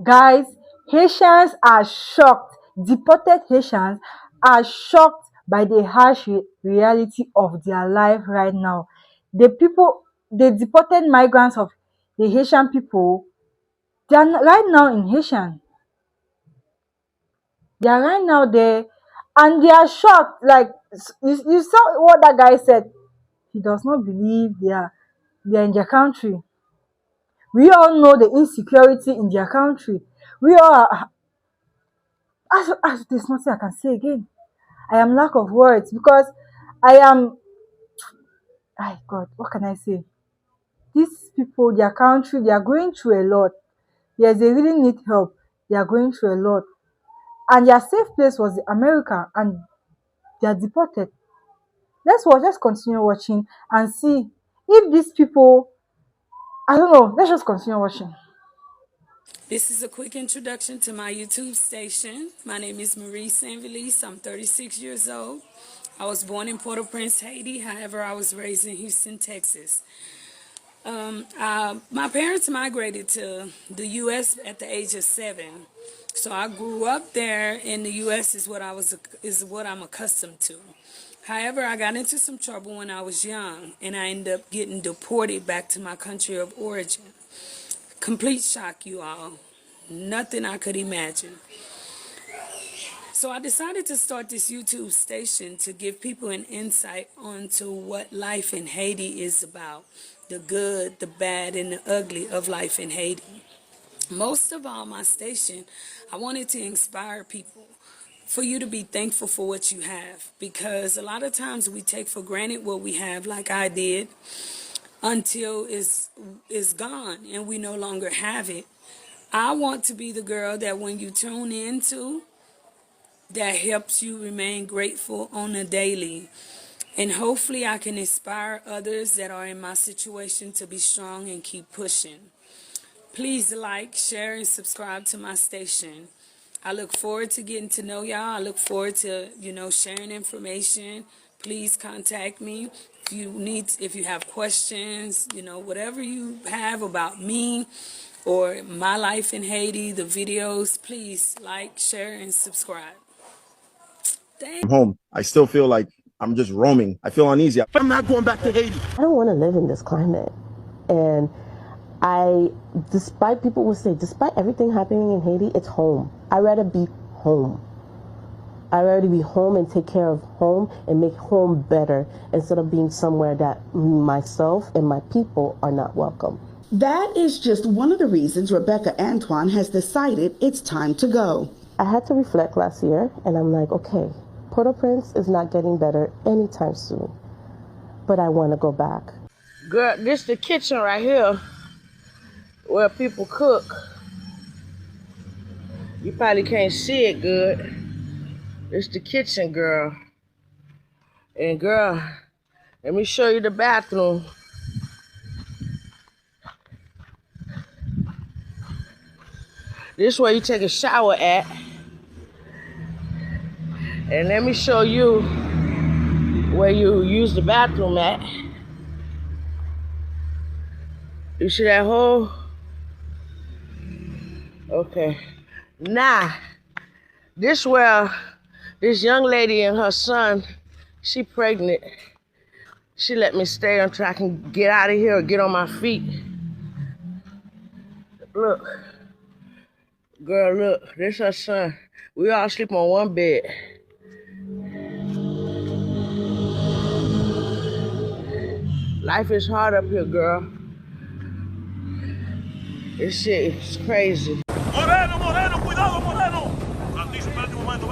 Guys, Haitians are shocked. Deported Haitians are shocked by the harsh reality of their life right now. The deported migrants of the Haitian people, they are right now in Haitian. They are right now there, and they are shocked. Like you saw what that guy said. He does not believe they are in their country. We all know the insecurity in their country. We all are, there's nothing I can say again. I am lack of words because I am. My God, what can I say? These people, their country, they are going through a lot. Yes, they really need help. They are going through a lot, and their safe place was America, and they are deported. Let's watch. Let's continue watching and see if these people. I don't know. Let's just continue watching. This is a quick introduction to my YouTube station. My name is Marie Sanvelis. I'm 36 years old. I was born in Port-au-Prince, Haiti. However, I was raised in Houston, Texas. My parents migrated to the U.S. at the age of 7. So I grew up there in the U.S. is what I'm accustomed to. However, I got into some trouble when I was young, and I ended up getting deported back to my country of origin. Complete shock, you all. Nothing I could imagine. So I decided to start this YouTube station to give people an insight onto what life in Haiti is about. The good, the bad, and the ugly of life in Haiti. Most of all, my station, I wanted to inspire people for you to be thankful for what you have. Because a lot of times we take for granted what we have, like I did, until it's gone and we no longer have it. I want to be the girl that when you tune into, that helps you remain grateful on a daily. And hopefully I can inspire others that are in my situation to be strong and keep pushing. Please like, share, and subscribe to my station. I look forward to getting to know y'all. I look forward to, sharing information. Please contact me. If you have questions, whatever you have about me or my life in Haiti, the videos, please like, share, and subscribe. I'm home. I still feel like I'm just roaming. I feel uneasy. I'm not going back to Haiti. I don't want to live in this climate. And despite people will say, despite everything happening in Haiti, it's home. I'd rather be home. I'd rather be home and take care of home and make home better instead of being somewhere that myself and my people are not welcome. That is just one of the reasons Rebecca Antoine has decided it's time to go. I had to reflect last year, and I'm like, okay, Port-au-Prince is not getting better anytime soon, but I want to go back. Girl, this the kitchen right here where people cook. You probably can't see it good. It's the kitchen, girl. And girl, let me show you the bathroom. This is where you take a shower at. And let me show you where you use the bathroom at. You see that hole? Okay. Now, this where this young lady and her son, she pregnant. She let me stay until I can get out of here or get on my feet. Look. Girl, look, this her son. We all sleep on one bed. Life is hard up here, girl. This shit is crazy. Moreno, Moreno, cuidado, Moreno. Gatillo, espérate un momento,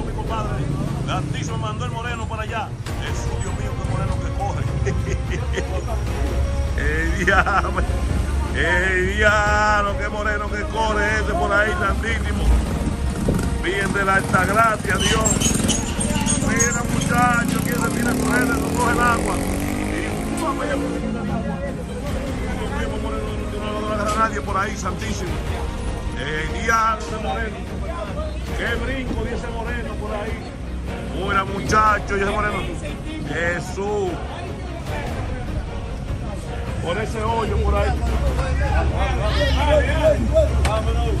mi compadre. Gatillo me mandó el Moreno para allá. Es Dios mío, qué Moreno que corre. Diablo. Diablo, qué Moreno que corre ese por ahí, santísimo. Bien de la alta gracia, Dios. Mira, muchachos, que se tiene Moreno, no coge el agua. Y vamos allá, no agarra a nadie por ahí, santísimo. Diablo de Moreno. Qué brinco de ese Moreno por ahí. Mira, muchachos, ese Moreno. Jesús. Por ese hoyo por ahí. Vámonos.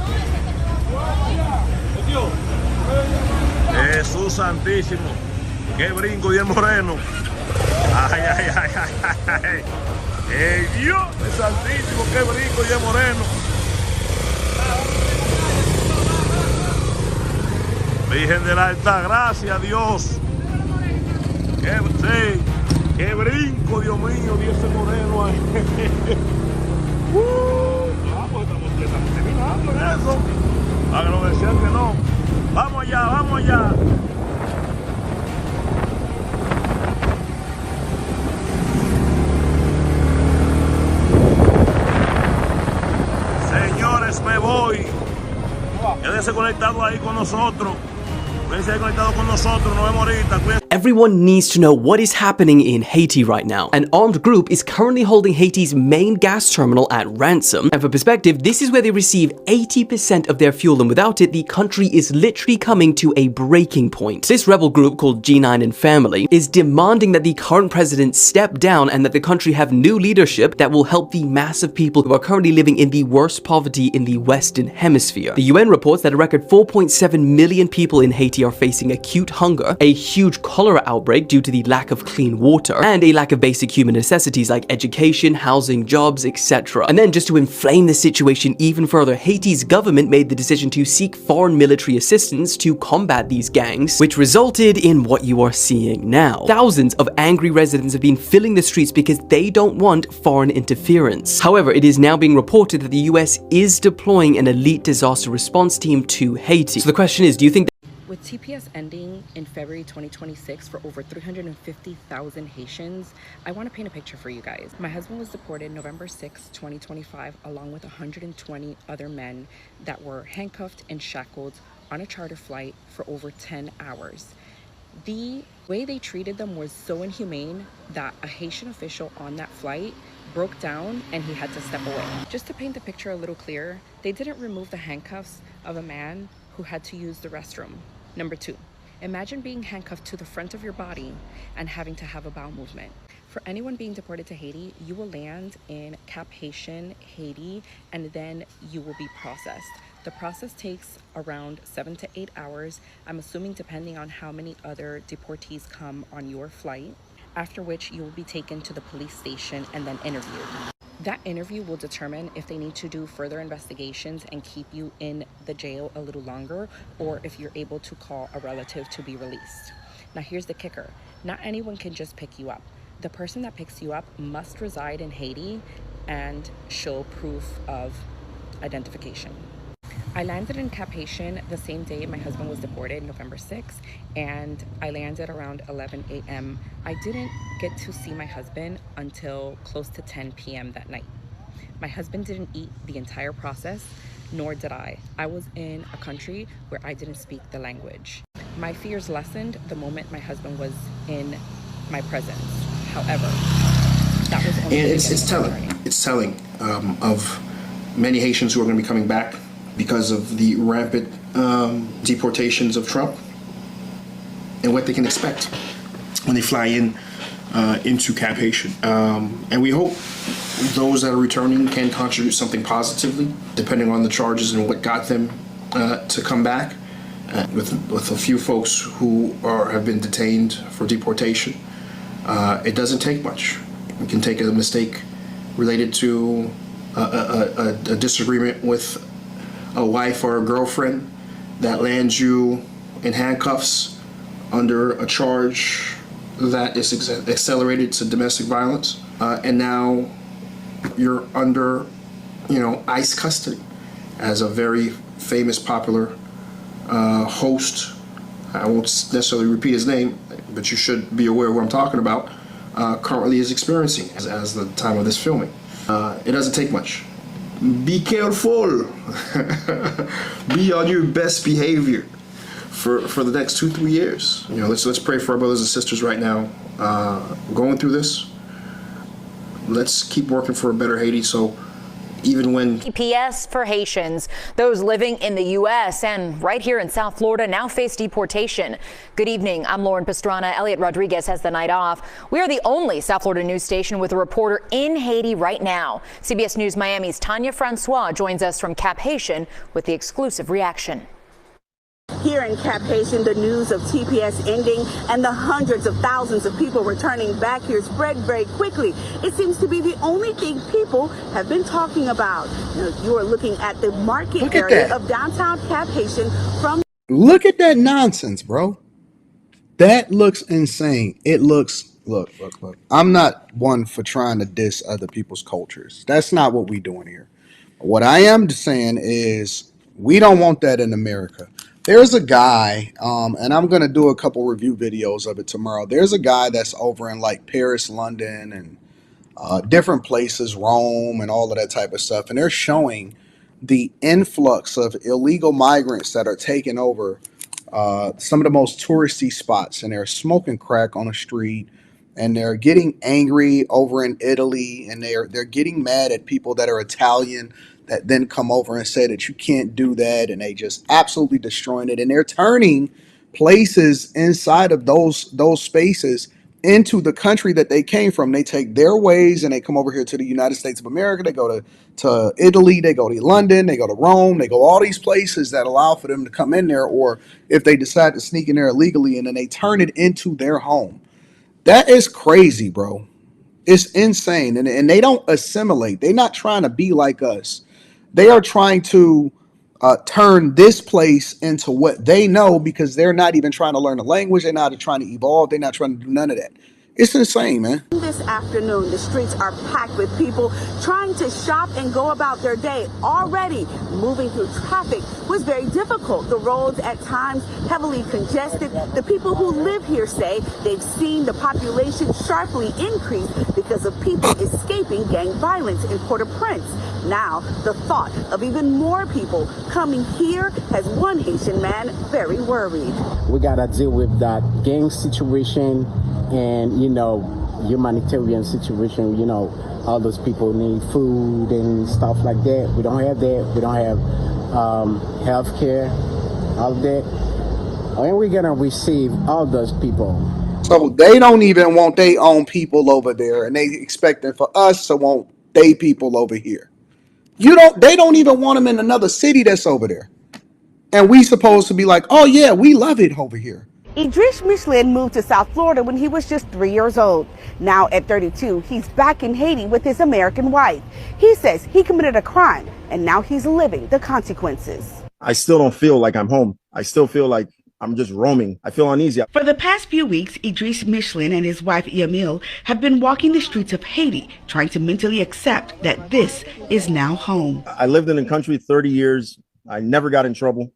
Jesús santísimo. Qué brinco y el moreno. Ay, ay, ay, ay, ay. Dios santísimo, qué brinco y el moreno. Virgen de la Alta Gracia, Dios. Sí, qué brinco, Dios mío, Dios ese moreno ahí. Vamos, estamos terminando en eso. A que nos decían que no. Vamos allá, vamos allá. Señores, me voy. Quédense conectados ahí con nosotros. Quédense ahí conectados con nosotros. Nos vemos ahorita. Cuídense. Everyone needs to know what is happening in Haiti right now. An armed group is currently holding Haiti's main gas terminal at ransom. And for perspective, this is where they receive 80% of their fuel, and without it, the country is literally coming to a breaking point. This rebel group called G9 and Family is demanding that the current president step down and that the country have new leadership that will help the mass of people who are currently living in the worst poverty in the Western Hemisphere. The UN reports that a record 4.7 million people in Haiti are facing acute hunger, a huge cholera outbreak due to the lack of clean water, and a lack of basic human necessities like education, housing, jobs, etc. And then just to inflame the situation even further, Haiti's government made the decision to seek foreign military assistance to combat these gangs, which resulted in what you are seeing now. Thousands of angry residents have been filling the streets because they don't want foreign interference. However, it is now being reported that the US is deploying an elite disaster response team to Haiti. So the question is, do you think with TPS ending in February 2026 for over 350,000 Haitians, I want to paint a picture for you guys. My husband was deported November 6, 2025, along with 120 other men that were handcuffed and shackled on a charter flight for over 10 hours. The way they treated them was so inhumane that a Haitian official on that flight broke down and he had to step away. Just to paint the picture a little clearer, they didn't remove the handcuffs of a man who had to use the restroom. Number 2, imagine being handcuffed to the front of your body and having to have a bowel movement. For anyone being deported to Haiti, you will land in Cap Haitian, Haiti, and then you will be processed. The process takes around 7 to 8 hours, I'm assuming depending on how many other deportees come on your flight, after which you will be taken to the police station and then interviewed. That interview will determine if they need to do further investigations and keep you in the jail a little longer, or if you're able to call a relative to be released. Now here's the kicker. Not anyone can just pick you up. The person that picks you up must reside in Haiti and show proof of identification. I landed in Cap Haitian the same day my husband was deported, November 6th, and I landed around 11 a.m. I didn't get to see my husband until close to 10 p.m. that night. My husband didn't eat the entire process, nor did I. I was in a country where I didn't speak the language. My fears lessened the moment my husband was in my presence. However, that was only and it's telling of many Haitians who are going to be coming back because of the rampant deportations of Trump and what they can expect when they fly into Cap Haitian. And we hope those that are returning can contribute something positively, depending on the charges and what got them to come back. With a few folks who have been detained for deportation, it doesn't take much. We can take a mistake related to a disagreement with a wife or a girlfriend that lands you in handcuffs under a charge that is accelerated to domestic violence, and now you're under, ICE custody. As a very famous, popular host, I won't necessarily repeat his name, but you should be aware of what I'm talking about, currently is experiencing as the time of this filming. It doesn't take much. Be careful. Be on your best behavior for the next 2-3 years. Let's pray for our brothers and sisters right now going through this. Let's keep working for a better Haiti, so even when TPS for Haitians, those living in the U.S. and right here in South Florida now face deportation. Good evening. I'm Lauren Pastrana. Elliot Rodriguez has the night off. We are the only South Florida news station with a reporter in Haiti right now. CBS News Miami's Tanya Francois joins us from Cap Haitian with the exclusive reaction. Here in Cap Haitian, the news of TPS ending and the hundreds of thousands of people returning back here spread very quickly. It seems to be the only thing people have been talking about. You are looking at the market area of downtown Cap Haitian from. Look at that nonsense, bro. That looks insane. It looks, look. I'm not one for trying to diss other people's cultures. That's not what we're doing here. What I am saying is we don't want that in America. There's a guy, and I'm going to do a couple review videos of it tomorrow. There's a guy that's over in like Paris, London, and different places, Rome, and all of that type of stuff. And they're showing the influx of illegal migrants that are taking over some of the most touristy spots, and they're smoking crack on the street, and they're getting angry over in Italy, and they're getting mad at people that are Italian that then come over and say that you can't do that, and they just absolutely destroying it, and they're turning places inside of those spaces into the country that they came from. They take their ways and they come over here to the United States of America. They go to Italy, they go to London, they go to Rome, they go all these places that allow for them to come in there, or if they decide to sneak in there illegally, and then they turn it into their home. That is crazy, bro. It's insane. And they don't assimilate. They're not trying to be like us. They are trying to turn this place into what they know, because they're not even trying to learn the language. They're not trying to evolve. They're not trying to do none of that. It's insane, man. This afternoon, the streets are packed with people trying to shop and go about their day. Already moving through traffic was very difficult. The roads at times heavily congested. The people who live here say they've seen the population sharply increase because of people escaping gang violence in Port-au-Prince. Now, the thought of even more people coming here has one Haitian man very worried. We gotta deal with that gang situation and, humanitarian situation. All those people need food and stuff like that. We don't have that. We don't have health care, all of that. And we're gonna receive all those people. So they don't even want their own people over there, and they expecting for us to want their people over here. They don't even want them in another city that's over there. And we supposed to be like, oh yeah, we love it over here. Idris Michelin moved to South Florida when he was just 3 years old. Now at 32, he's back in Haiti with his American wife. He says he committed a crime and now he's living the consequences. I still don't feel like I'm home. I still feel like I'm just roaming. I feel uneasy. For the past few weeks, Idris Michelin and his wife Yamil have been walking the streets of Haiti, trying to mentally accept that this is now home. I lived in the country 30 years. I never got in trouble,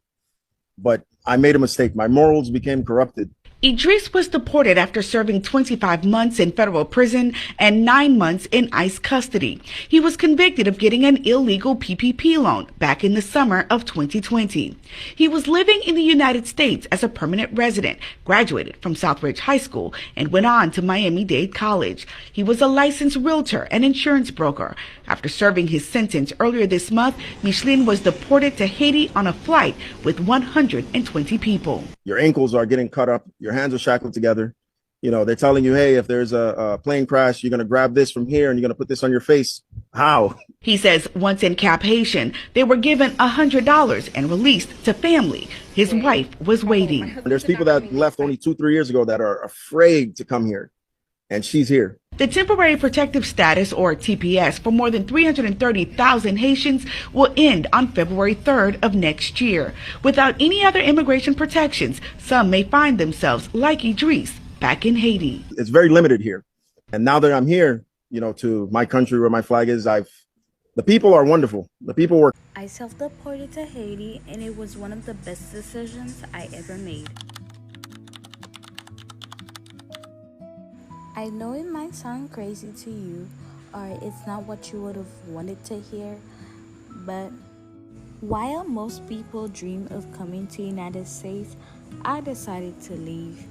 but I made a mistake. My morals became corrupted. Idris was deported after serving 25 months in federal prison and 9 months in ICE custody. He was convicted of getting an illegal PPP loan back in the summer of 2020. He was living in the United States as a permanent resident, graduated from Southridge High School, and went on to Miami-Dade College. He was a licensed realtor and insurance broker. After serving his sentence earlier this month, Michelin was deported to Haiti on a flight with 120 people. Your ankles are getting cut up. Your hands are shackled together. They're telling you, hey, if there's a plane crash, you're going to grab this from here and you're going to put this on your face. How? He says once in Cap Haitian, they were given $100 and released to family. His wife was waiting. There's people that left only 2-3 years ago that are afraid to come here. And she's here. The temporary protective status, or TPS, for more than 330,000 Haitians will end on February 3rd of next year. Without any other immigration protections, some may find themselves, like Idris, back in Haiti. It's very limited here. And now that I'm here, to my country where my flag is, the people are wonderful. The people were. I self-deported to Haiti, and it was one of the best decisions I ever made. I know it might sound crazy to you, or it's not what you would have wanted to hear, but while most people dream of coming to the United States, I decided to leave.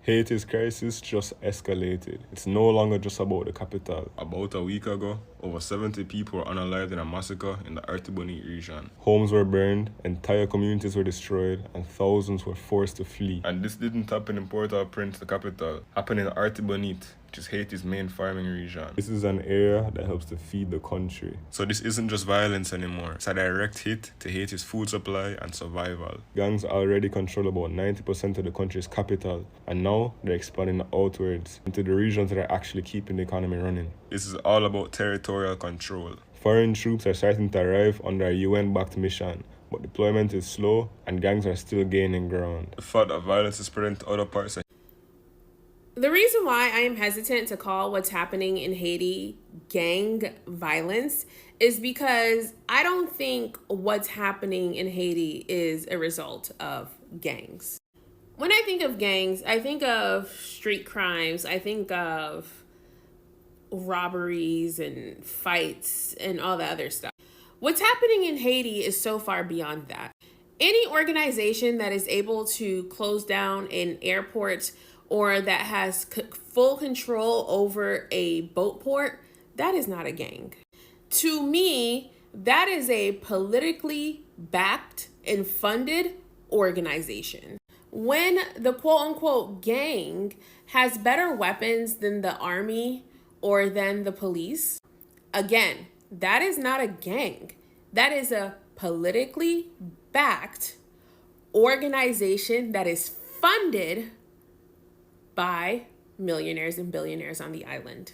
Haiti's crisis just escalated. It's no longer just about the capital. About a week ago, Over 70 people were unalived in a massacre in the Artibonite region. Homes were burned, entire communities were destroyed, and thousands were forced to flee. And this didn't happen in Port-au-Prince, the capital. It happened in Artibonite, which is Haiti's main farming region. This is an area that helps to feed the country. So this isn't just violence anymore. It's a direct hit to Haiti's food supply and survival. Gangs already control about 90% of the country's capital, and now they're expanding outwards into the regions that are actually keeping the economy running. This is all about territorial control. Foreign troops are starting to arrive under a UN-backed mission, but deployment is slow and gangs are still gaining ground. The fact that violence is spreading to other parts of The reason why I am hesitant to call what's happening in Haiti gang violence is because I don't think what's happening in Haiti is a result of gangs. When I think of gangs, I think of street crimes, I think of robberies and fights and all the other stuff. What's happening in Haiti is so far beyond that. Any organization that is able to close down an airport or that has full control over a boat port, that is not a gang. To me, that is a politically backed and funded organization. When the quote-unquote gang has better weapons than the army or than the police, again, that is not a gang. That is a politically backed organization that is funded by millionaires and billionaires on the island.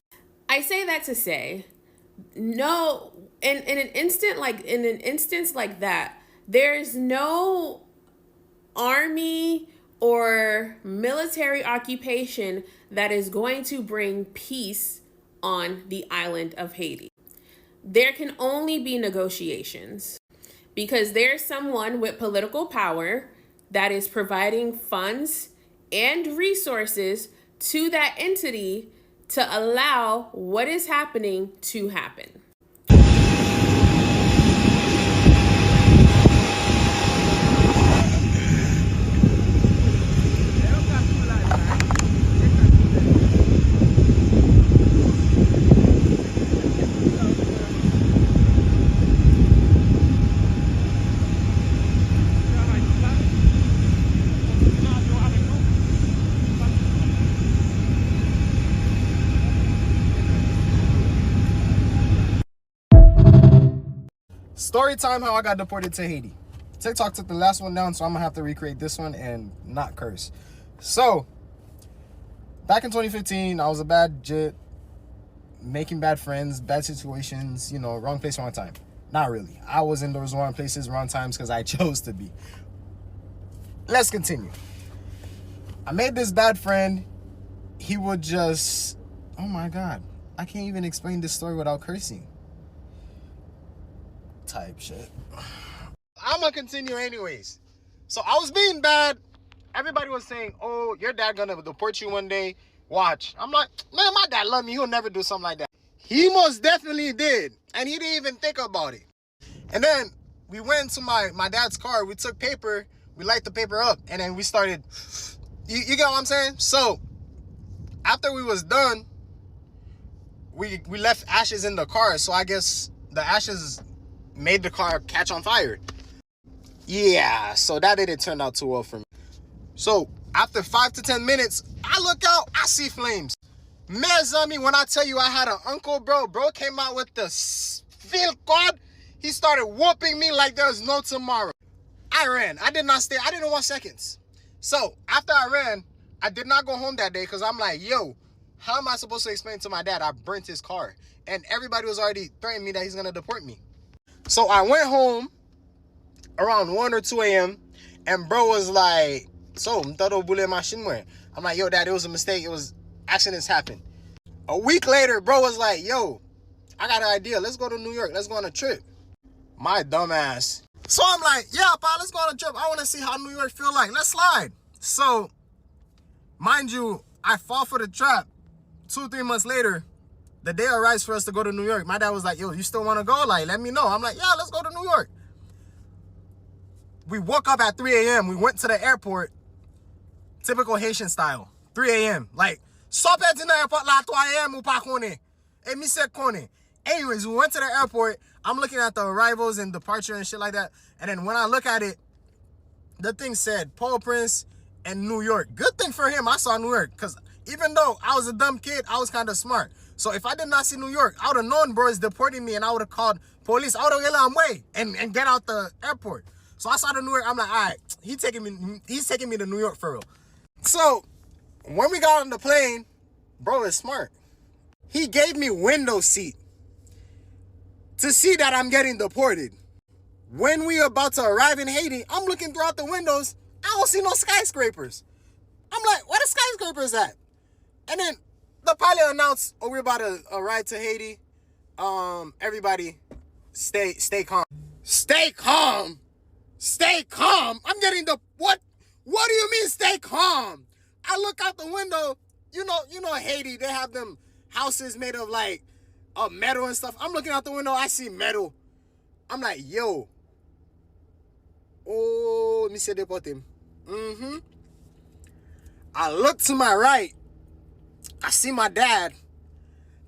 I say that to say, no, in an instance like that, there's no army or military occupation that is going to bring peace on the island of Haiti. There can only be negotiations because there's someone with political power that is providing funds and resources to that entity to allow what is happening to happen. Story time how I got deported to Haiti. TikTok took the last one down, so I'm gonna have to recreate this one and not curse. So, back in 2015, I was a bad jit, making bad friends, bad situations, you know, wrong place, wrong time. Not really. I was in those wrong places, wrong times because I chose to be. Let's continue. I made this bad friend. He would just, oh my God, I can't even explain this story without cursing. Type shit. I'm gonna continue anyways. So I was being bad. Everybody was saying, oh, your dad gonna deport you one day. Watch. I'm like, man, my dad love me. He'll never do something like that. He most definitely did. And he didn't even think about it. And then we went to my dad's car. We took paper. We light the paper up. And then we started, you get what I'm saying? So after we was done, we left ashes in the car. So I guess the ashes made the car catch on fire. Yeah, so that didn't turn out too well for me. So after 5 to 10 minutes, I look out, I see flames. Me, when I tell you I had an uncle, bro came out with the field cord. He started whooping me like there was no tomorrow. I ran. I did not stay. I didn't want seconds. So after I ran, I did not go home that day because I'm like, yo, how am I supposed to explain to my dad I burnt his car? And everybody was already threatening me that he's going to deport me. So I went home around 1 or 2 a.m. and bro was like, so, I'm like, yo, dad, it was a mistake. It was accidents happen. A week later, bro was like, yo, I got an idea. Let's go to New York. Let's go on a trip. My dumb ass. So I'm like, yeah, pa, let's go on a trip. I want to see how New York feel like. Let's slide. So, mind you, I fall for the trap. 2-3 months later, the day arrives for us to go to New York. My dad was like, yo, you still want to go? Like, let me know. I'm like, yeah, let's go to New York. We woke up at 3 a.m. We went to the airport. Typical Haitian style. 3 a.m. Like, stop at the airport la 3 a.m. ou pa kone. E mi se kone. Anyways, we went to the airport. I'm looking at the arrivals and departure and shit like that. And then when I look at it, the thing said Port-au-Prince and New York. Good thing for him, I saw New York. Because even though I was a dumb kid, I was kind of smart. So if I did not see New York, I would have known bro is deporting me and I would have called police. I would have get away and get out the airport. So I saw the New York. I'm like, all right, he's taking me to New York for real. So when we got on the plane, bro is smart. He gave me window seat to see that I'm getting deported. When we about to arrive in Haiti, I'm looking throughout the windows. I don't see no skyscrapers. I'm like, where the skyscrapers at? And then the pilot announced, oh, we're about to arrive to Haiti. Everybody, stay calm. Stay calm. Stay calm. I'm getting the what? What do you mean stay calm? I look out the window. You know Haiti, they have them houses made of like metal and stuff. I'm looking out the window. I see metal. I'm like, yo. Oh, Mr. Deported. I look to my right. I see my dad.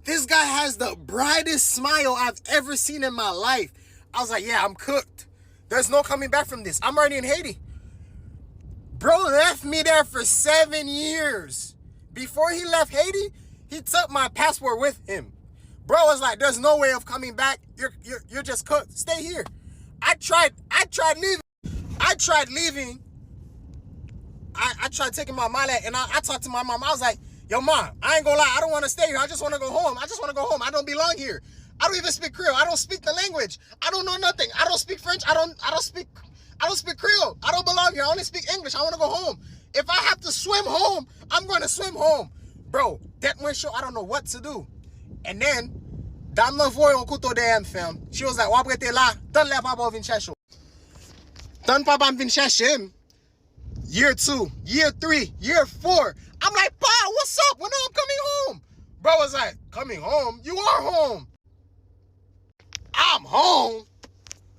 This guy has the brightest smile I've ever seen in my life. I was like, yeah, I'm cooked. There's no coming back from this. I'm already in Haiti. Bro left me there for 7 years. Before he left Haiti, he took my passport with him. Bro was like, there's no way of coming back. You're just cooked. Stay here. I tried leaving. I tried taking my mom and I talked to my mom. I was like, yo, mom, I ain't gonna lie. I don't want to stay here. I just want to go home. I don't belong here. I don't even speak Creole. I don't speak the language. I don't know nothing. I don't speak French. I don't speak Creole. I don't belong here. I only speak English. I want to go home. If I have to swim home, I'm going to swim home. Bro, that went show. I don't know what to do. And then, dame la voix on couteau de fam. She was like, wapre la, dan le papa vin cherche. Dan papa vin cherche him. Year 2, year 3, year 4. I'm like, Pa, what's up? When I'm coming home? Bro was like, coming home? You are home. I'm home.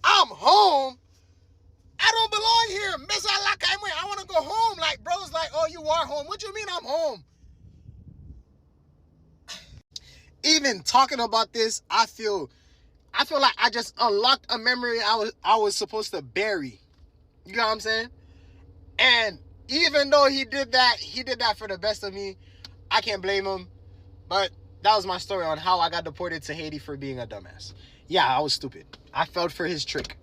I don't belong here. I want to go home. Like, bro's like, oh, you are home. What do you mean I'm home? Even talking about this, I feel like I just unlocked a memory I was supposed to bury. You know what I'm saying? And even though he did that for the best of me. I can't blame him. But that was my story on how I got deported to Haiti for being a dumbass. Yeah, I was stupid. I fell for his trick.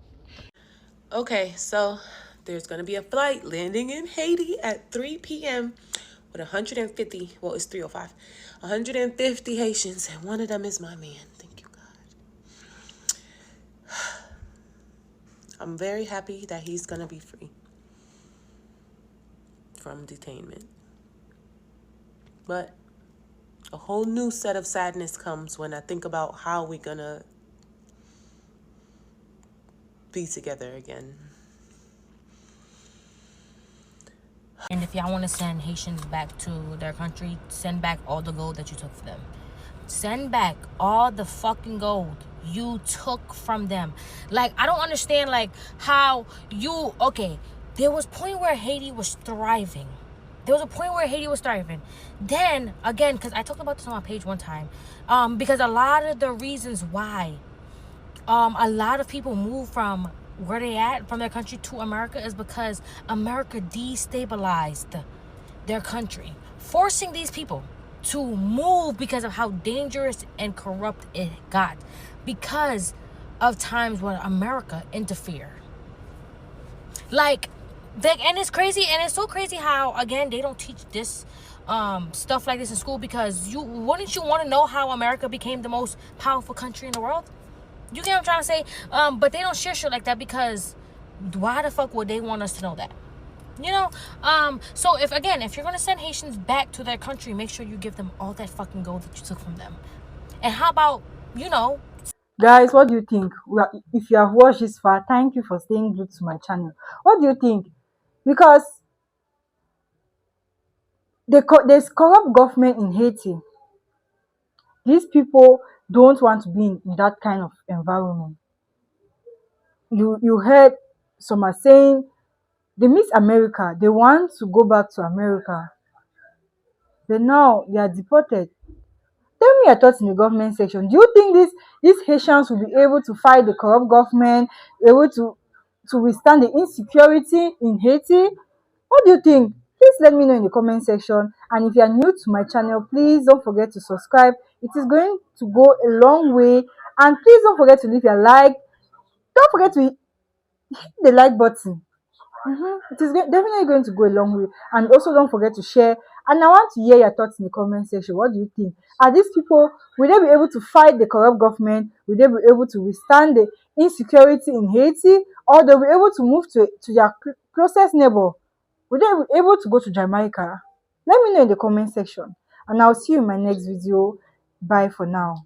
Okay, so there's going to be a flight landing in Haiti at 3 p.m. with 150, well, it's 3:05, 150 Haitians, and one of them is my man. Thank you, God. I'm very happy that he's going to be free from detainment. But a whole new set of sadness comes when I think about how we're going to be together again. And if y'all want to send Haitians back to their country, send back all the gold that you took from them. Send back all the fucking gold you took from them. Like, I don't understand, like, how you... Okay, there was a point where Haiti was thriving. Then, again, because I talked about this on my page one time, because a lot of the reasons why a lot of people move from where they at, from their country to America, is because America destabilized their country, forcing these people to move because of how dangerous and corrupt it got, because of times when America interfered. And it's crazy, and it's so crazy how, again, they don't teach this stuff like this in school, because wouldn't you want to know how America became the most powerful country in the world? You get what I'm trying to say? But they don't share shit like that, because why the fuck would they want us to know that? You know? So if you're going to send Haitians back to their country, make sure you give them all that fucking gold that you took from them. And how about, Guys, what do you think? If you have watched this far, thank you for staying glued to my channel. What do you think? Because there's corrupt government in Haiti. These people don't want to be in that kind of environment. You heard some are saying they miss America. They want to go back to America. But now they are deported. Tell me your thoughts in the government section. Do you think these Haitians will be able to fight the corrupt government, able to withstand the insecurity in Haiti? What do you think? Please let me know in the comment section. And if you are new to my channel, please don't forget to subscribe. It is going to go a long way. And please don't forget to leave your like. Don't forget to hit the like button. It is definitely going to go a long way. And also don't forget to share. And I want to hear your thoughts in the comment section. What do you think? Are these people, will they be able to fight the corrupt government? Will they be able to withstand the insecurity in Haiti? Or they'll be able to move to their closest neighbor? Will they be able to go to Jamaica? Let me know in the comment section. And I'll see you in my next video. Bye for now.